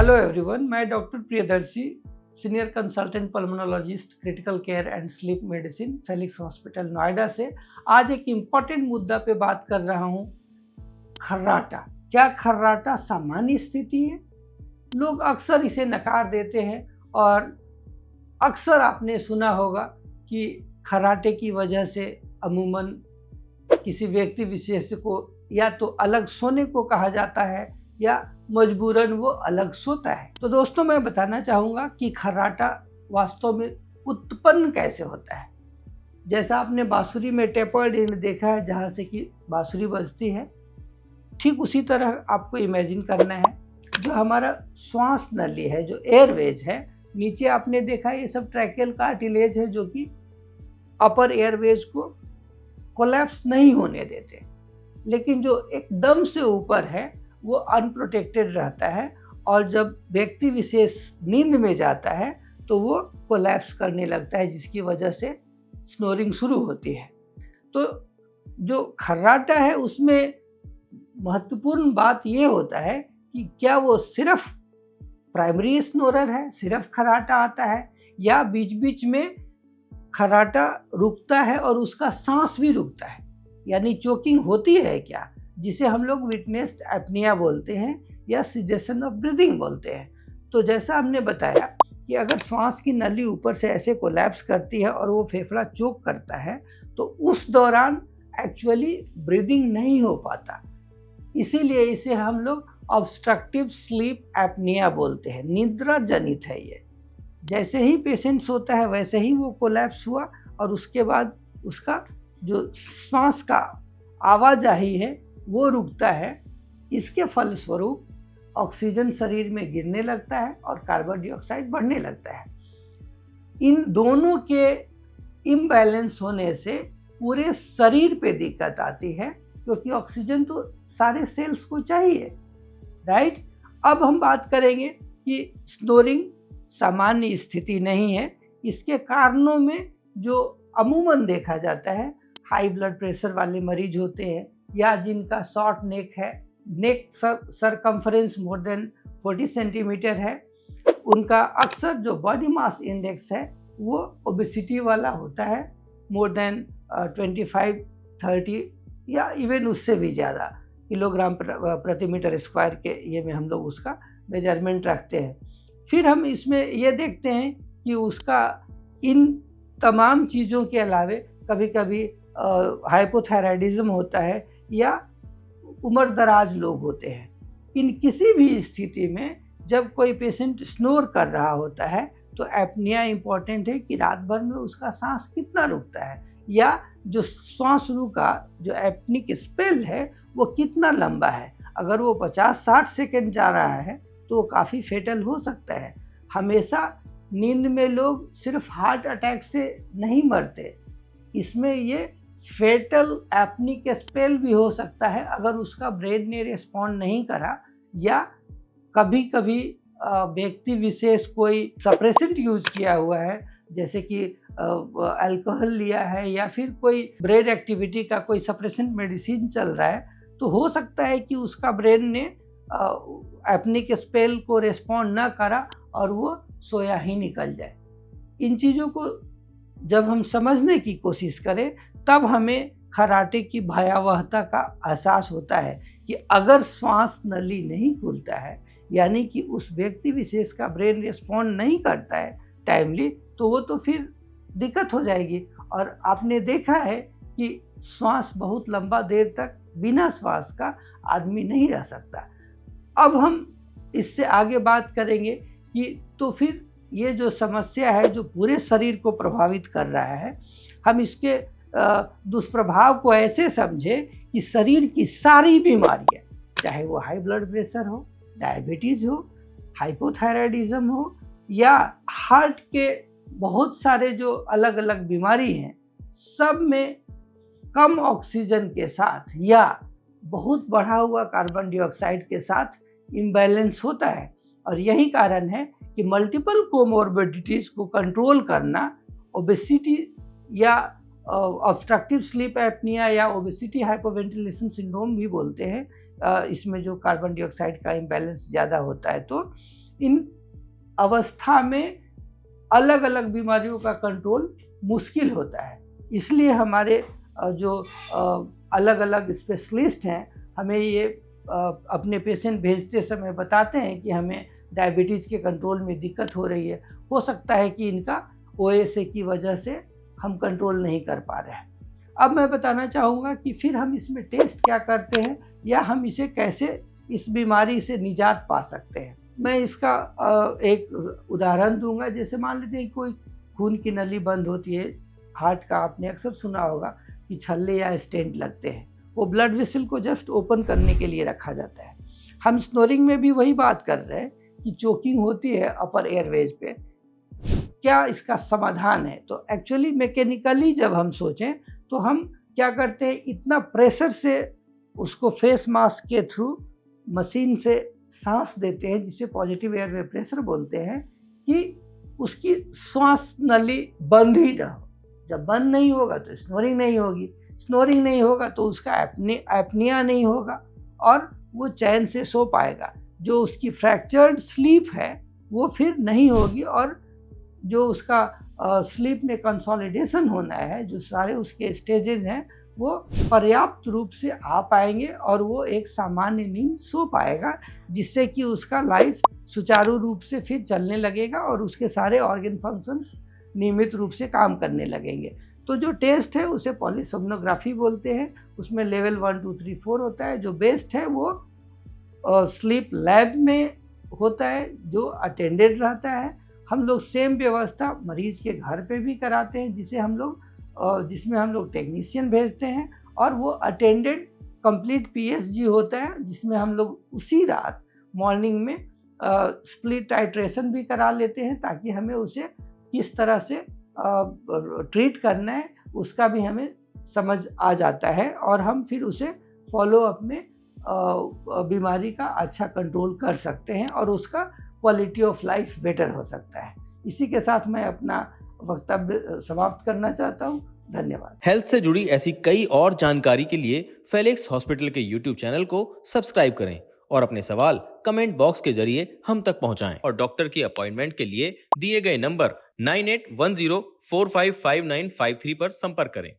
Hello everyone, मैं doctor Priyadarshi, senior consultant pulmonologist, critical care and sleep medicine, Felix hospital Noida से आज एक important मुद्दा पे बात कर रहा हूँ। खर्राटा। क्या खर्राटा सामान्य स्थिति है? लोग अक्सर इसे नकार देते हैं और अक्सर आपने सुना होगा कि खर्राटे की वजह से अमूमन किसी व्यक्ति विशेष को या तो अलग सोने को कहा जाता है या मजबूरन वो अलग सोता है। तो दोस्तों, मैं बताना चाहूँगा कि खर्राटा वास्तव में उत्पन्न कैसे होता है। जैसा आपने बांसुरी में टेपर्ड एंड देखा है, जहाँ से कि बांसुरी बजती है, ठीक उसी तरह आपको इमेजिन करना है। जो हमारा श्वास नली है, जो एयरवेज है, नीचे आपने देखा ये सब ट्रैकेल कार्टिलेज है जो कि अपर एयरवेज को कोलैप्स नहीं होने देते, लेकिन जो एकदम से ऊपर है वो अनप्रोटेक्टेड रहता है और जब व्यक्ति विशेष नींद में जाता है तो वो कोलैप्स करने लगता है, जिसकी वजह से स्नोरिंग शुरू होती है। तो जो खर्राटा है उसमें महत्वपूर्ण बात ये होता है कि क्या वो सिर्फ प्राइमरी स्नोरर है, सिर्फ खर्राटा आता है, या बीच बीच में खर्राटा रुकता है और उसका सांस भी रुकता है, यानी चोकिंग होती है क्या, जिसे हम लोग विटनेस्ड एपनिया बोलते हैं या सिजेशन ऑफ ब्रीदिंग बोलते हैं। तो जैसा हमने बताया कि अगर श्वास की नली ऊपर से ऐसे कोलैप्स करती है और वो फेफड़ा चोक करता है तो उस दौरान एक्चुअली ब्रीदिंग नहीं हो पाता, इसीलिए इसे हम लोग ऑब्स्ट्रक्टिव स्लीप एपनिया बोलते हैं। निद्रा जनित है ये। जैसे ही पेशेंट सोता है वैसे ही वो कोलैप्स हुआ और उसके बाद उसका जो सांस का आवाजाही है वो रुकता है। इसके फलस्वरूप ऑक्सीजन शरीर में गिरने लगता है और कार्बन डाइऑक्साइड बढ़ने लगता है। इन दोनों के इम्बैलेंस होने से पूरे शरीर पे दिक्कत आती है, क्योंकि ऑक्सीजन तो सारे सेल्स को चाहिए, राइट। अब हम बात करेंगे कि स्नोरिंग सामान्य स्थिति नहीं है। इसके कारणों में जो अमूमन देखा जाता है, हाई ब्लड प्रेशर वाले मरीज होते हैं या जिनका शॉर्ट नेक है, नेक सरकम्फरेंस मोर देन 40 सेंटीमीटर है, उनका अक्सर जो बॉडी मास इंडेक्स है वो ओबेसिटी वाला होता है, मोर देन 25-30 या इवन उससे भी ज़्यादा किलोग्राम प्रति मीटर स्क्वायर के ये में हम लोग उसका मेजरमेंट रखते हैं। फिर हम इसमें ये देखते हैं कि उसका इन तमाम चीज़ों के अलावे कभी कभी हाइपोथायराइडिज्म होता है या उम्र दराज लोग होते हैं। इन किसी भी स्थिति में जब कोई पेशेंट स्नोर कर रहा होता है तो एपनिया इम्पॉर्टेंट है कि रात भर में उसका सांस कितना रुकता है, या जो श्वास रुका जो एपनिक स्पेल है वो कितना लंबा है। अगर वो 50-60 सेकेंड जा रहा है तो वो काफ़ी फेटल हो सकता है। हमेशा नींद में लोग सिर्फ हार्ट अटैक से नहीं मरते, इसमें ये फेटल एपनिक स्पेल भी हो सकता है अगर उसका ब्रेन ने रिस्पॉन्ड नहीं करा, या कभी कभी व्यक्ति विशेष कोई सप्रेसेंट यूज किया हुआ है, जैसे कि अल्कोहल लिया है या फिर कोई ब्रेन एक्टिविटी का कोई सप्रेसेंट मेडिसिन चल रहा है, तो हो सकता है कि उसका ब्रेन ने एपनिक स्पेल को रिस्पॉन्ड ना करा और वो सोया ही निकल जाए। इन चीज़ों को जब हम समझने की कोशिश करें तब हमें खर्राटे की भयावहता का एहसास होता है कि अगर श्वास नली नहीं खुलता है, यानी कि उस व्यक्ति विशेष का ब्रेन रिस्पॉन्ड नहीं करता है टाइमली, तो वो तो फिर दिक्कत हो जाएगी। और आपने देखा है कि श्वास बहुत लंबा देर तक बिना श्वास का आदमी नहीं रह सकता। अब हम इससे आगे बात करेंगे कि तो फिर ये जो समस्या है जो पूरे शरीर को प्रभावित कर रहा है, हम इसके दुष्प्रभाव को ऐसे समझें कि शरीर की सारी बीमारियां, चाहे वो हाई ब्लड प्रेशर हो, डायबिटीज़ हो, हाइपोथायराइडिज्म हो या हार्ट के बहुत सारे जो अलग अलग बीमारी हैं, सब में कम ऑक्सीजन के साथ या बहुत बढ़ा हुआ कार्बन डाइऑक्साइड के साथ इम्बैलेंस होता है। और यही कारण है कि मल्टीपल कोमोर्बिडिटीज़ को कंट्रोल करना, ओबेसिटी या ऑब्स्ट्रक्टिव स्लीप एपनिया या ओबेसिटी हाइपोवेंटिलेशन सिंड्रोम भी बोलते हैं, इसमें जो कार्बन डाइऑक्साइड का इम्बैलेंस ज़्यादा होता है, तो इन अवस्था में अलग अलग बीमारियों का कंट्रोल मुश्किल होता है। इसलिए हमारे जो अलग अलग स्पेशलिस्ट हैं हमें ये अपने पेशेंट भेजते समय बताते हैं कि हमें डायबिटीज़ के कंट्रोल में दिक्कत हो रही है। हो सकता है कि इनका OSA की वजह से हम कंट्रोल नहीं कर पा रहे हैं। अब मैं बताना चाहूँगा कि फिर हम इसमें टेस्ट क्या करते हैं या हम इसे कैसे इस बीमारी से निजात पा सकते हैं। मैं इसका एक उदाहरण दूंगा। जैसे मान लेते हैं कोई खून की नली बंद होती है हार्ट का, आपने अक्सर सुना होगा कि छल्ले या स्टेंट लगते हैं। वो ब्लड वेसल को जस्ट ओपन करने के लिए रखा जाता है। हम स्नोरिंग में भी वही बात कर रहे हैं कि चोकिंग होती है अपर एयरवेज पे, क्या इसका समाधान है? तो एक्चुअली मैकेनिकली जब हम सोचें तो हम क्या करते हैं, इतना प्रेशर से उसको फेस मास्क के थ्रू मशीन से सांस देते हैं जिसे पॉजिटिव एयरवे प्रेशर बोलते हैं, कि उसकी श्वास नली बंद ही ना हो। जब बंद नहीं होगा तो स्नोरिंग नहीं होगी, स्नोरिंग नहीं होगा तो उसका एपनिया नहीं होगा और वो चैन से सो पाएगा। जो उसकी फ्रैक्चर्ड स्लीप है वो फिर नहीं होगी और जो उसका स्लीप में कंसोलिडेशन होना है, जो सारे उसके स्टेजेस हैं, वो पर्याप्त रूप से आ पाएंगे और वो एक सामान्य नींद सो पाएगा, जिससे कि उसका लाइफ सुचारू रूप से फिर चलने लगेगा और उसके सारे ऑर्गन फंक्शंस नियमित रूप से काम करने लगेंगे। तो जो टेस्ट है उसे पॉलीसोमनोग्राफी बोलते हैं। उसमें लेवल 1, 2, 3, 4 होता है। जो बेस्ट है वो स्लीप लैब में होता है जो अटेंडेड रहता है। हम लोग सेम व्यवस्था मरीज के घर पे भी कराते हैं, जिसमें हम लोग टेक्नीशियन भेजते हैं और वो अटेंडेड कंप्लीट PSG होता है, जिसमें हम लोग उसी रात मॉर्निंग में स्प्लिट टाइट्रेशन भी करा लेते हैं ताकि हमें उसे किस तरह से ट्रीट करना है उसका भी हमें समझ आ जाता है और हम फिर उसे फॉलो अप में बीमारी का अच्छा कंट्रोल कर सकते हैं और उसका क्वालिटी ऑफ लाइफ बेटर हो सकता है। इसी के साथ मैं अपना वक्तव्य समाप्त करना चाहता हूँ। धन्यवाद। हेल्थ से जुड़ी ऐसी कई और जानकारी के लिए फेलिक्स हॉस्पिटल के YouTube चैनल को सब्सक्राइब करें और अपने सवाल कमेंट बॉक्स के जरिए हम तक पहुंचाएं और डॉक्टर की अपॉइंटमेंट के लिए दिए गए नंबर 9810455953 पर संपर्क करें।